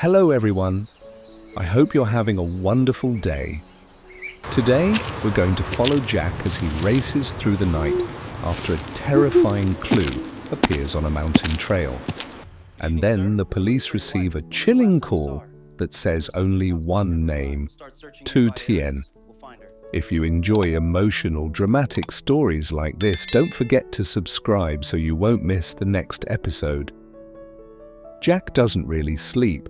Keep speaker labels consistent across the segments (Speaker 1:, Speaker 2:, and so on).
Speaker 1: Hello everyone, I hope you're having a wonderful day. Today we're going to follow Jack as he races through the night after a terrifying clue appears on a mountain trail. And then the police receive a chilling call that says only one name, Tu Tien. If you enjoy emotional, dramatic stories like this, don't forget to subscribe so you won't miss the next episode. Jack doesn't really sleep.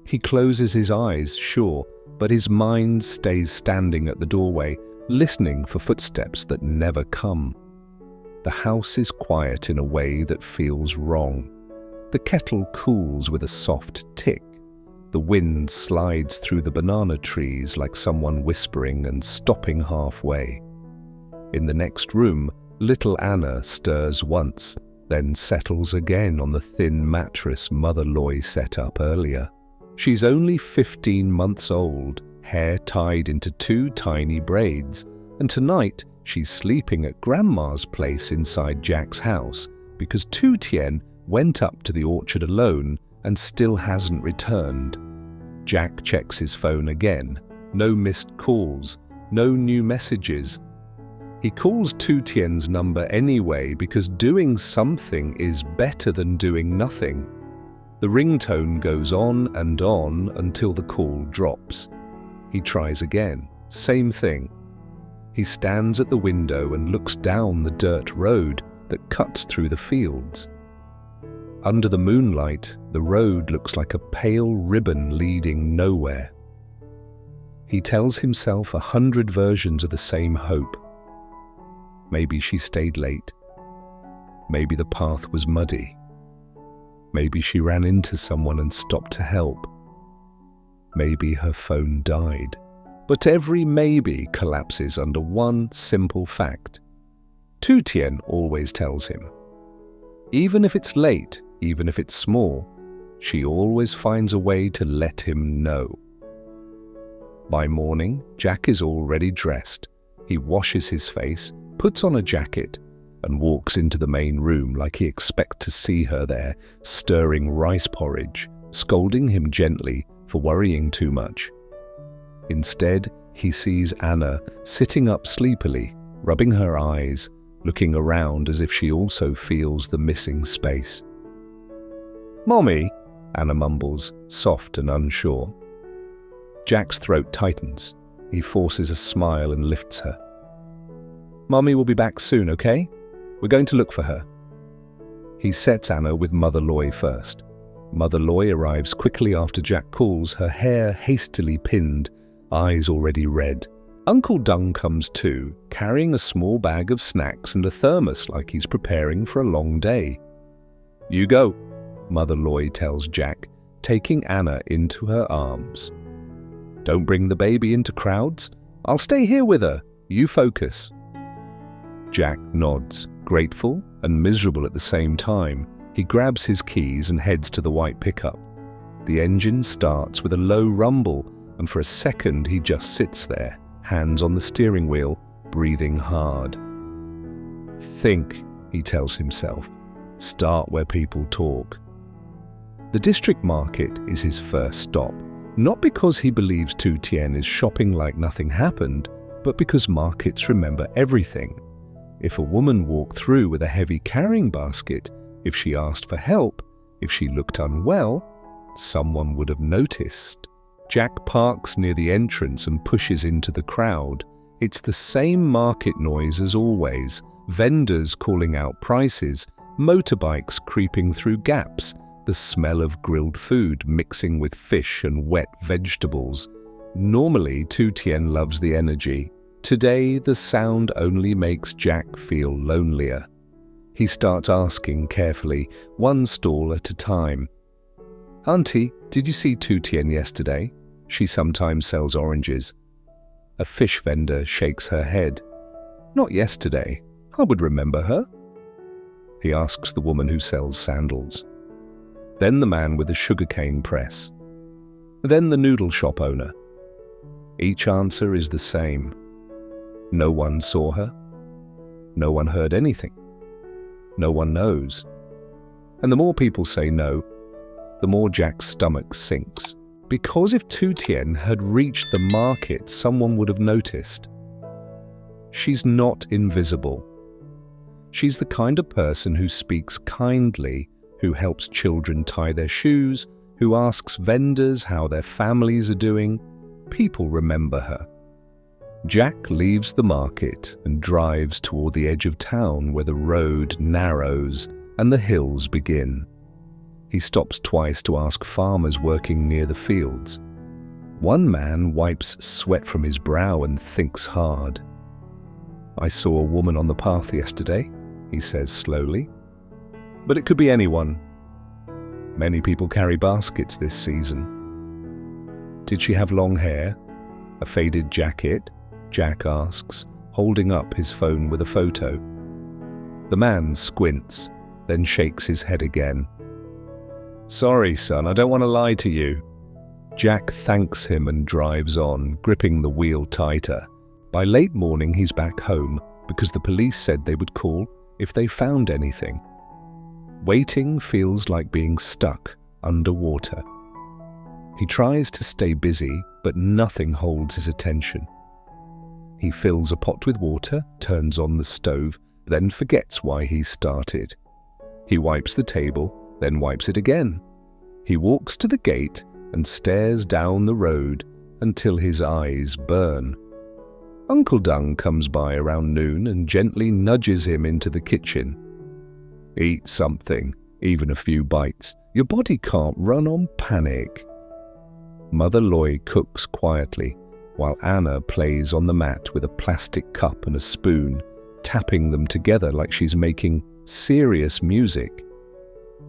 Speaker 1: He closes his eyes, sure, but his mind stays standing at the doorway, listening for footsteps that never come. The house is quiet in a way that feels wrong. The kettle cools with a soft tick. The wind slides through the banana trees like someone whispering and stopping halfway. In the next room, little Anna stirs once, then settles again on the thin mattress Mother Ly set up earlier. She's only 15 months old, hair tied into 2 tiny braids, and tonight she's sleeping at Grandma's place inside Jack's house because Tu Tien went up to the orchard alone and still hasn't returned. Jack checks his phone again. No missed calls, no new messages. He calls Tu Tien's number anyway because doing something is better than doing nothing. The ringtone goes on until the call drops. He tries again, same thing. He stands at the window and looks down the dirt road that cuts through the fields. Under the moonlight, the road looks like a pale ribbon leading nowhere. He tells himself 100 versions of the same hope. Maybe she stayed late. Maybe the path was muddy. Maybe she ran into someone and stopped to help. Maybe her phone died. But every maybe collapses under one simple fact. Tu Tien always tells him. Even if it's late, even if it's small, she always finds a way to let him know. By morning, Jack is already dressed. He washes his face, puts on a jacket, and walks into the main room like he expects to see her there, stirring rice porridge, scolding him gently for worrying too much. Instead, he sees Anna sitting up sleepily, rubbing her eyes, looking around as if she also feels the missing space. "Mommy," Anna mumbles, soft and unsure. Jack's throat tightens. He forces a smile and lifts her. "Mommy will be back soon, okay? We're going to look for her." He sets Anna with Mother Ly first. Mother Ly arrives quickly after Jack calls, her hair hastily pinned, eyes already red. Uncle Dung comes too, carrying a small bag of snacks and a thermos like he's preparing for a long day. "You go," Mother Ly tells Jack, taking Anna into her arms. "Don't bring the baby into crowds. I'll stay here with her. You focus." Jack nods, grateful and miserable at the same time. He grabs his keys and heads to the white pickup. The engine starts with a low rumble, and for a second he just sits there, hands on the steering wheel, breathing hard. "Think," he tells himself. "Start where people talk." The district market is his first stop, not because he believes Tu Tien is shopping like nothing happened, but because markets remember everything. If a woman walked through with a heavy carrying basket, if she asked for help, if she looked unwell, someone would have noticed. Jack parks near the entrance and pushes into the crowd. It's the same market noise as always, vendors calling out prices, motorbikes creeping through gaps, the smell of grilled food mixing with fish and wet vegetables. Normally, Tu Tien loves the energy. Today, the sound only makes Jack feel lonelier. He starts asking carefully, one stall at a time. "Auntie, did you see Tu Tien yesterday? She sometimes sells oranges." A fish vendor shakes her head. "Not yesterday. I would remember her." He asks the woman who sells sandals. Then the man with the sugarcane press. Then the noodle shop owner. Each answer is the same. No one saw her. No one heard anything. No one knows. And the more people say no, the more Jack's stomach sinks. Because if Tu Tien had reached the market, someone would have noticed. She's not invisible. She's the kind of person who speaks kindly, who helps children tie their shoes, who asks vendors how their families are doing. People remember her. Jack leaves the market and drives toward the edge of town where the road narrows and the hills begin. He stops twice to ask farmers working near the fields. One man wipes sweat from his brow and thinks hard. "I saw a woman on the path yesterday," he says slowly. "But it could be anyone. Many people carry baskets this season." "Did she have long hair? A faded jacket?" Jack asks, holding up his phone with a photo. The man squints, then shakes his head again. "Sorry, son, I don't want to lie to you." Jack thanks him and drives on, gripping the wheel tighter. By late morning, he's back home because the police said they would call if they found anything. Waiting feels like being stuck underwater. He tries to stay busy, but nothing holds his attention. He fills a pot with water, turns on the stove, then forgets why he started. He wipes the table, then wipes it again. He walks to the gate and stares down the road until his eyes burn. Uncle Dung comes by around noon and gently nudges him into the kitchen. "Eat something, even a few bites. Your body can't run on panic." Mother Loy cooks quietly, while Anna plays on the mat with a plastic cup and a spoon, tapping them together like she's making serious music.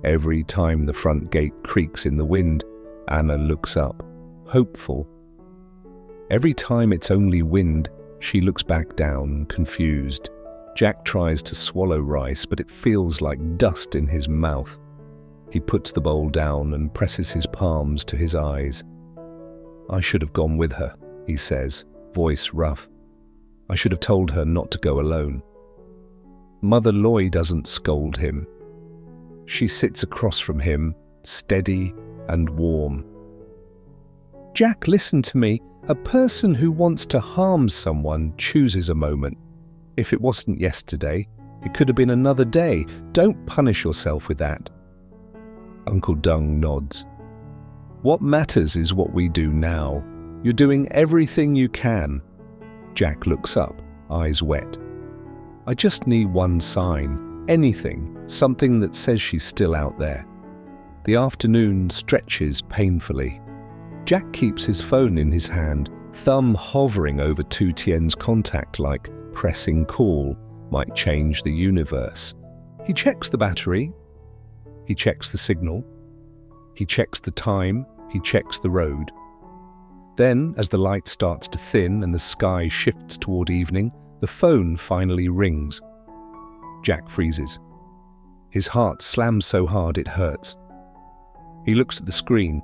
Speaker 1: Every time the front gate creaks in the wind, Anna looks up, hopeful. Every time it's only wind, she looks back down, confused. Jack tries to swallow rice, but it feels like dust in his mouth. He puts the bowl down and presses his palms to his eyes. "I should have gone with her," he says, voice rough. "I should have told her not to go alone." Mother Loy doesn't scold him. She sits across from him, steady and warm. "Jack, listen to me. A person who wants to harm someone chooses a moment. If it wasn't yesterday, it could have been another day. Don't punish yourself with that." Uncle Dung nods. "What matters is what we do now. You're doing everything you can." Jack looks up, eyes wet. "I just need one sign, anything, something that says she's still out there." The afternoon stretches painfully. Jack keeps his phone in his hand, thumb hovering over Tu Tien's contact like pressing call might change the universe. He checks the battery. He checks the signal. He checks the time. He checks the road. Then, as the light starts to thin and the sky shifts toward evening, the phone finally rings. Jack freezes. His heart slams so hard it hurts. He looks at the screen.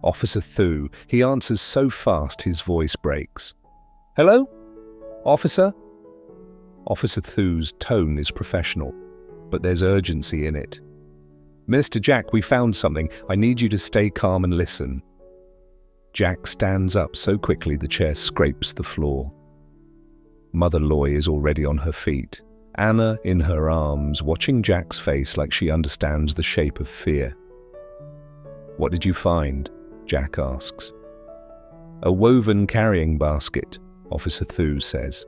Speaker 1: Officer Thu. He answers so fast his voice breaks. "Hello? Officer?" Officer Thu's tone is professional, but there's urgency in it. "Mr. Jack, we found something. I need you to stay calm and listen." Jack stands up so quickly the chair scrapes the floor. Mother Loy is already on her feet, Anna in her arms, watching Jack's face like she understands the shape of fear. "What did you find?" Jack asks. "A woven carrying basket," Officer Thu says,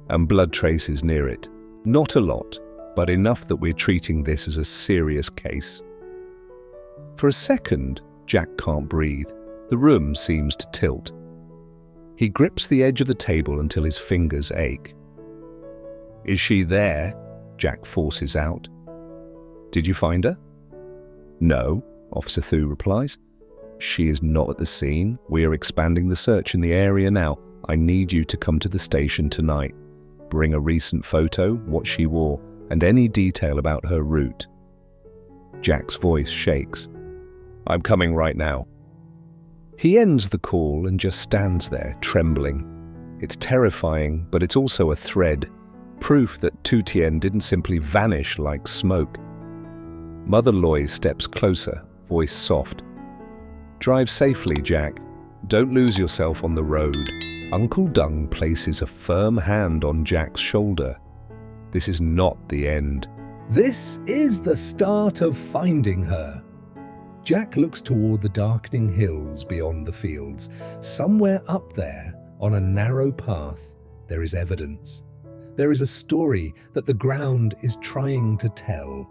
Speaker 1: "and blood traces near it. Not a lot, but enough that we're treating this as a serious case." For a second, Jack can't breathe. The room seems to tilt. He grips the edge of the table until his fingers ache. "Is she there?" Jack forces out. "Did you find her?" "No," Officer Thu replies. "She is not at the scene. We are expanding the search in the area now. I need you to come to the station tonight. Bring a recent photo, what she wore, and any detail about her route." Jack's voice shakes. "I'm coming right now." He ends the call and just stands there, trembling. It's terrifying, but it's also a thread, proof that Tu Tien didn't simply vanish like smoke. Mother Loy steps closer, voice soft. "Drive safely, Jack. Don't lose yourself on the road." Uncle Dung places a firm hand on Jack's shoulder. This is not the end.
Speaker 2: This is the start of finding her. Jack looks toward the darkening hills beyond the fields. Somewhere up there, on a narrow path, there is evidence. There is a story that the ground is trying to tell.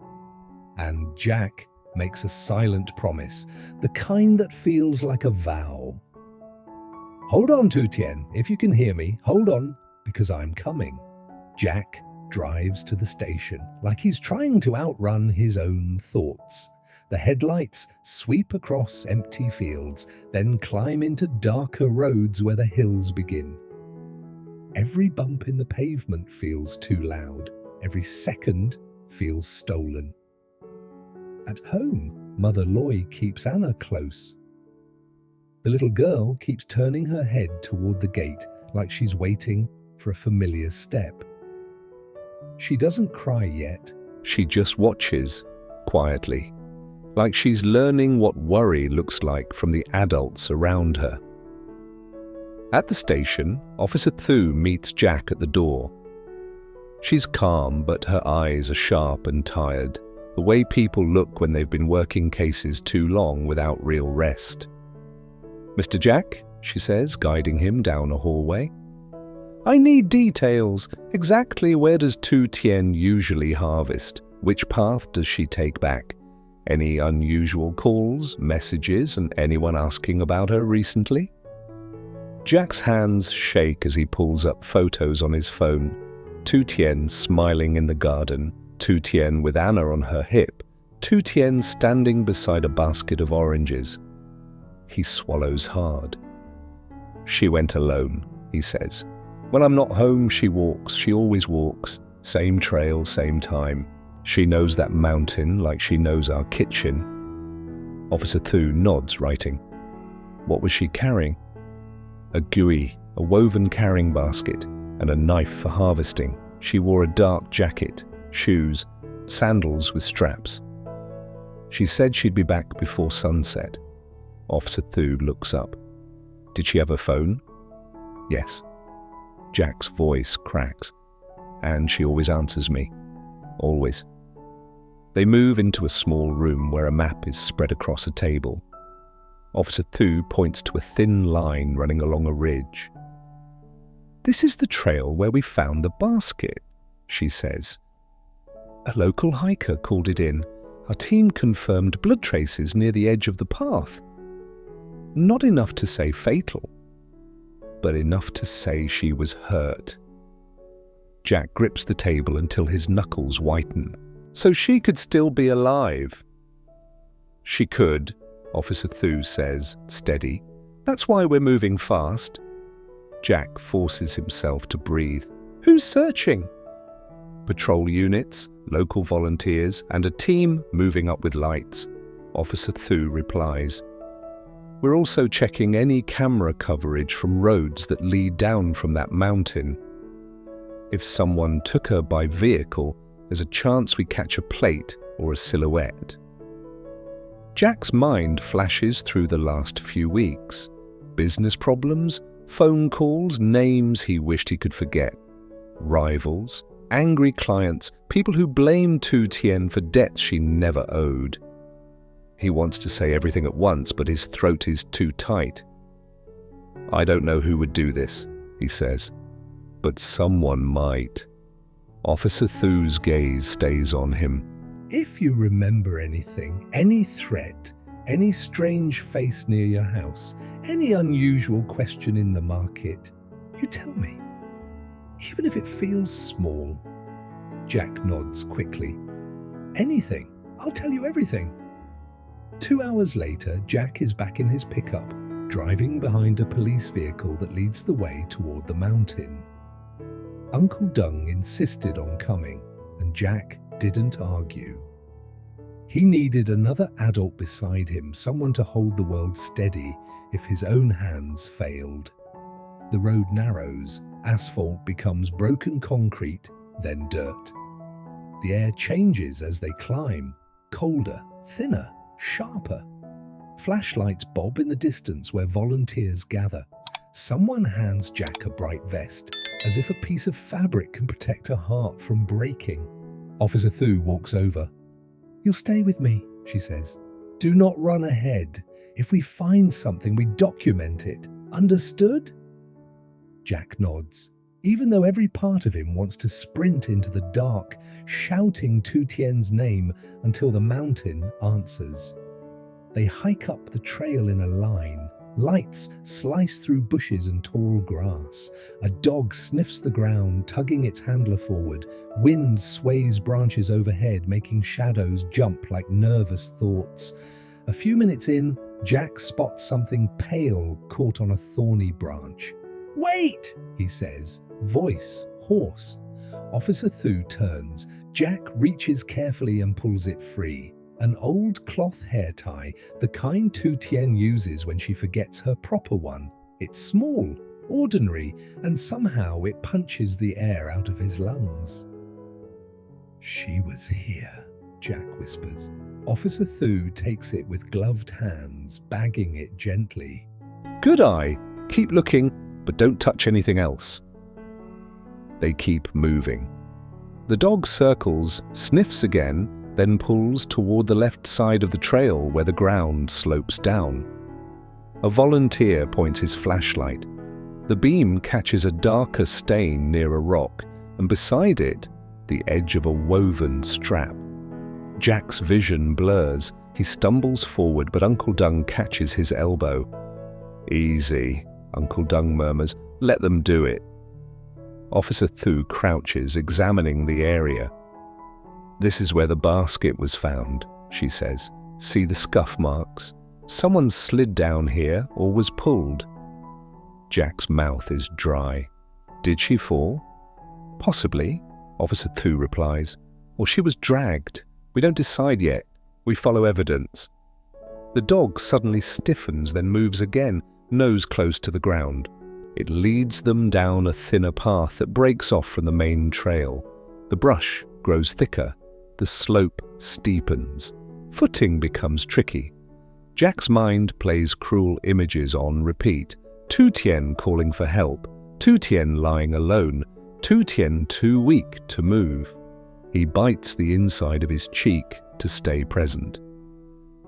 Speaker 2: And Jack makes a silent promise, the kind that feels like a vow. "Hold on, Tu Tien, if you can hear me, hold on, because I'm coming." Jack drives to the station like he's trying to outrun his own thoughts. The headlights sweep across empty fields, then climb into darker roads where the hills begin. Every bump in the pavement feels too loud. Every second feels stolen. At home, Mother Ly keeps Anna close. The little girl keeps turning her head toward the gate like she's waiting for a familiar step. She doesn't cry yet.
Speaker 1: She just watches, quietly, like she's learning what worry looks like from the adults around her. At the station, Officer Thu meets Jack at the door. She's calm, but her eyes are sharp and tired, the way people look when they've been working cases too long without real rest. "Mr. Jack," she says, guiding him down a hallway. "I need details. Exactly where does Tu Tien usually harvest? Which path does she take back? Any unusual calls, messages, and anyone asking about her recently?" Jack's hands shake as he pulls up photos on his phone. Tu Tien smiling in the garden, Tu Tien with Anna on her hip, Tu Tien standing beside a basket of oranges. He swallows hard. "She went alone," he says. "When I'm not home, she walks. She always walks. Same trail, same time. She knows that mountain like she knows our kitchen." Officer Thu nods, writing. "What was she carrying?" "A gui, a woven carrying basket, and a knife for harvesting. She wore a dark jacket, shoes, sandals with straps. She said she'd be back before sunset." Officer Thu looks up. "Did she have a phone?" "Yes." Jack's voice cracks. "And she always answers me. Always." They move into a small room where a map is spread across a table. Officer Thu points to a thin line running along a ridge. "This is the trail where we found the basket," she says. "A local hiker called it in. Our team confirmed blood traces near the edge of the path. Not enough to say fatal, but enough to say she was hurt." Jack grips the table until his knuckles whiten. "So she could still be alive?" "She could," Officer Thu says, steady. "That's why we're moving fast." Jack forces himself to breathe. "Who's searching?" "Patrol units, local volunteers, and a team moving up with lights," Officer Thu replies. "We're also checking any camera coverage from roads that lead down from that mountain. If someone took her by vehicle, there's a chance we catch a plate or a silhouette." Jack's mind flashes through the last few weeks. Business problems, phone calls, names he wished he could forget. Rivals, angry clients, people who blame Tu Tien for debts she never owed. He wants to say everything at once, but his throat is too tight. "I don't know who would do this," he says, "but someone might." Officer Thu's gaze stays on him.
Speaker 2: "If you remember anything, any threat, any strange face near your house, any unusual question in the market, you tell me. Even if it feels small." Jack nods quickly. "Anything. I'll tell you everything." 2 hours later, Jack is back in his pickup, driving behind a police vehicle that leads the way toward the mountain. Uncle Dung insisted on coming, and Jack didn't argue. He needed another adult beside him, someone to hold the world steady if his own hands failed. The road narrows, asphalt becomes broken concrete, then dirt. The air changes as they climb, colder, thinner, sharper. Flashlights bob in the distance where volunteers gather. Someone hands Jack a bright vest, as if a piece of fabric can protect her heart from breaking. Officer Thu walks over. "You'll stay with me," she says. "Do not run ahead. If we find something, we document it. Understood?" Jack nods, even though every part of him wants to sprint into the dark, shouting Tu Tien's name until the mountain answers. They hike up the trail in a line. Lights slice through bushes and tall grass. A dog sniffs the ground, tugging its handler forward. Wind sways branches overhead, making shadows jump like nervous thoughts. A few minutes in, Jack spots something pale caught on a thorny branch. "Wait!" he says, voice hoarse. Officer Thu turns. Jack reaches carefully and pulls it free. An old cloth hair tie, the kind Tu Tien uses when she forgets her proper one. It's small, ordinary, and somehow it punches the air out of his lungs. "She was here," Jack whispers. Officer Thu takes it with gloved hands, bagging it gently.
Speaker 1: Good eye. Keep looking, but don't touch anything else. They keep moving. The dog circles, sniffs again, then pulls toward the left side of the trail where the ground slopes down. A volunteer points his flashlight. The beam catches a darker stain near a rock, and beside it, the edge of a woven strap. Jack's vision blurs. He stumbles forward, but Uncle Dung catches his elbow. "Easy," Uncle Dung murmurs. "Let them do it." Officer Thu crouches, examining the area. "This is where the basket was found," she says. "See the scuff marks? Someone slid down here or was pulled." Jack's mouth is dry. "Did she fall?" "Possibly," Officer Thu replies. "Or she was dragged. We don't decide yet. We follow evidence." The dog suddenly stiffens, then moves again, nose close to the ground. It leads them down a thinner path that breaks off from the main trail. The brush grows thicker. The slope steepens. Footing becomes tricky. Jack's mind plays cruel images on repeat. Tu Tien calling for help. Tu Tien lying alone. Tu Tien too weak to move. He bites the inside of his cheek to stay present.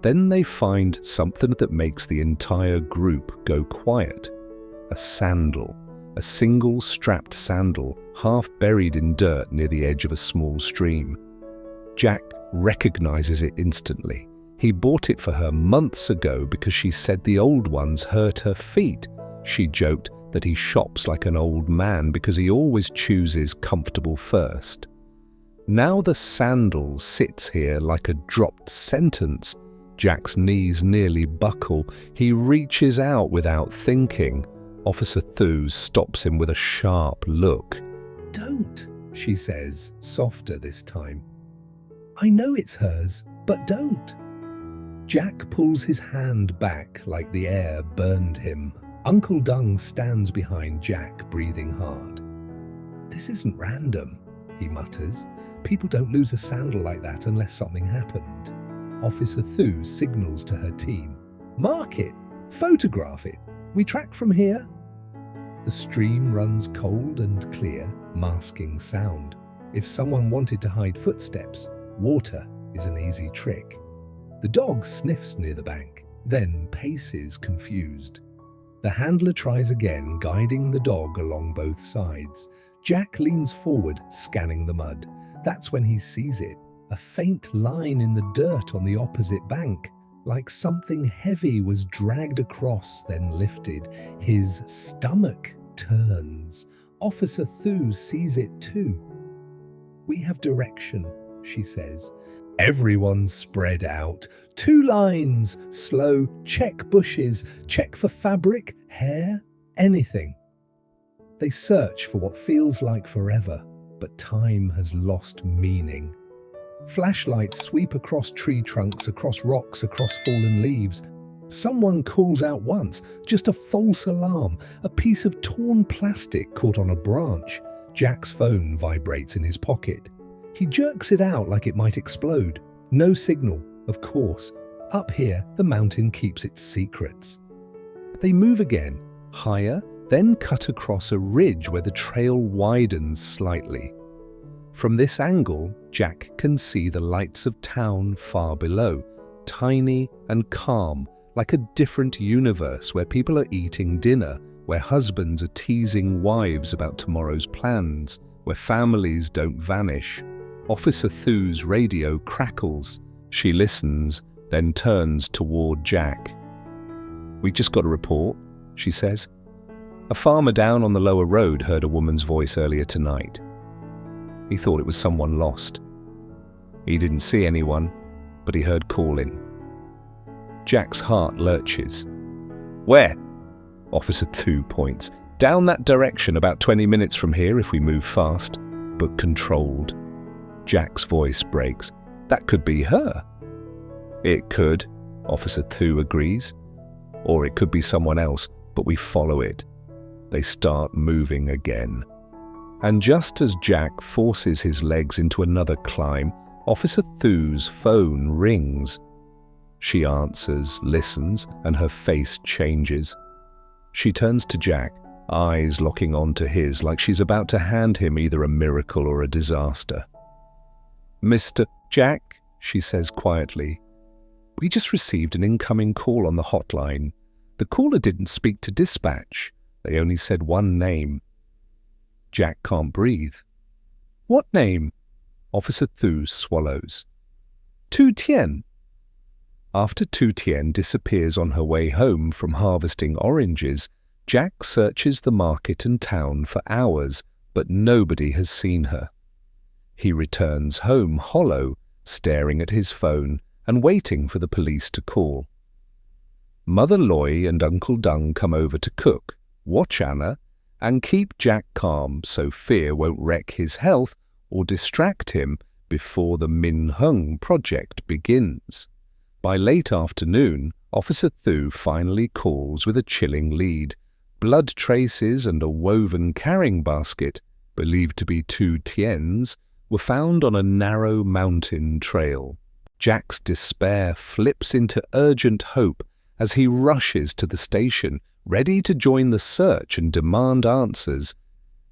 Speaker 1: Then they find something that makes the entire group go quiet. A sandal. A single strapped sandal, half buried in dirt near the edge of a small stream. Jack recognizes it instantly. He bought it for her months ago because she said the old ones hurt her feet. She joked that he shops like an old man because he always chooses comfortable first. Now the sandal sits here like a dropped sentence. Jack's knees nearly buckle. He reaches out without thinking. Officer Thu stops him with a sharp look.
Speaker 2: "Don't," she says, softer this time. "I know it's hers, but don't." Jack pulls his hand back like the air burned him. Uncle Dung stands behind Jack, breathing hard. "This isn't random," he mutters. "People don't lose a sandal like that unless something happened." Officer Thu signals to her team. "Mark it! Photograph it! We track from here." The stream runs cold and clear, masking sound. If someone wanted to hide footsteps, water is an easy trick. The dog sniffs near the bank, then paces confused. The handler tries again, guiding the dog along both sides. Jack leans forward, scanning the mud. That's when he sees it, a faint line in the dirt on the opposite bank, like something heavy was dragged across, then lifted. His stomach turns. Officer Thu sees it too. "We have direction," she says. Everyone spread out. 2 lines, slow, check bushes, check for fabric, hair, anything. They search for what feels like forever, but time has lost meaning. Flashlights sweep across tree trunks, across rocks, across fallen leaves. Someone calls out once, just a false alarm, a piece of torn plastic caught on a branch. Jack's phone vibrates in his pocket. He jerks it out like it might explode. No signal, of course. Up here, the mountain keeps its secrets. They move again, higher, then cut across a ridge where the trail widens slightly. From this angle, Jack can see the lights of town far below, tiny and calm, like a different universe where people are eating dinner, where husbands are teasing wives about tomorrow's plans, where families don't vanish. Officer Thu's radio crackles. She listens, then turns toward Jack. "We just got a report," she says. "A farmer down on the lower road heard a woman's voice earlier tonight. He thought it was someone lost. He didn't see anyone, but he heard calling." Jack's heart lurches. "Where?" Officer Thu points. "Down that direction, about 20 minutes from here if we move fast, but controlled." Jack's voice breaks. "That could be her." "It could," Officer Thu agrees. "Or it could be someone else, but we follow it." They start moving again. And just as Jack forces his legs into another climb, Officer Thu's phone rings. She answers, listens, and her face changes. She turns to Jack, eyes locking onto his like she's about to hand him either a miracle or a disaster. "Mr. Jack," she says quietly, "we just received an incoming call on the hotline. The caller didn't speak to dispatch. They only said one name." Jack can't breathe. "What name?" Officer Thu swallows. "Tu Tien." After Tu Tien disappears on her way home from harvesting oranges, Jack searches the market and town for hours, but nobody has seen her. He returns home hollow, staring at his phone and waiting for the police to call. Mother Loy and Uncle Dung come over to cook, watch Anna, and keep Jack calm so fear won't wreck his health or distract him before the Min Hung project begins. By late afternoon, Officer Thu finally calls with a chilling lead. Blood traces and a woven carrying basket, believed to be Tu Tien's, were found on a narrow mountain trail. Jack's despair flips into urgent hope as he rushes to the station, ready to join the search and demand answers.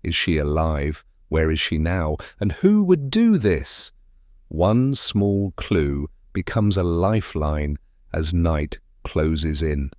Speaker 2: Is she alive? Where is she now? And who would do this? One small clue becomes a lifeline as night closes in.